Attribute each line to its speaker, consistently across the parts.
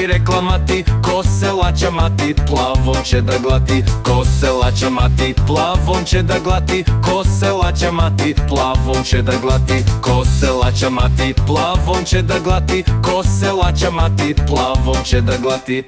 Speaker 1: ми rekla mati, ko se laća mati, plavom će da glati. Ko se laća mati, plavom će da glati. Ko se laća mati, plavom će da glati. Ko se laća mati, plavom će da glati. Ko se laća mati, plavom će da glati.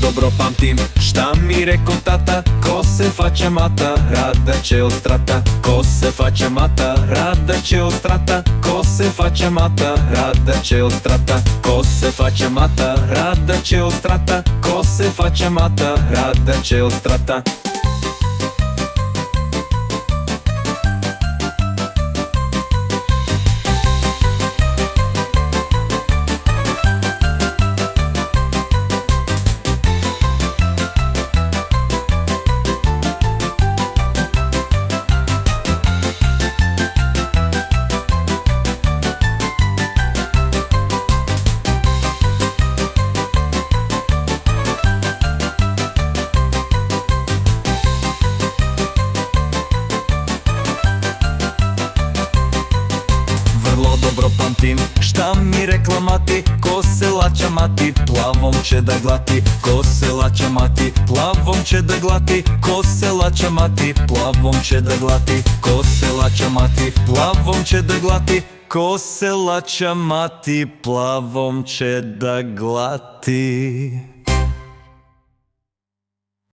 Speaker 1: Dobro pamtim šta mi reko tata, ko se faća mata, rada će od strata. Ko se faća mata, rada će od strata. Ko se faća mata, rada će od strata. Ko se faća mata, rada će od strata. Ko se faća mata, rada će od strata. Dobro pamtim šta mi rekla mati, ko se laća mati, plavom će da glati. Ko se laća mati, plavom će da glati. Ko se laća mati, plavom će da glati. Ko se laća mati, plavom će da glati. Ko se laća mati, plavom će da glati.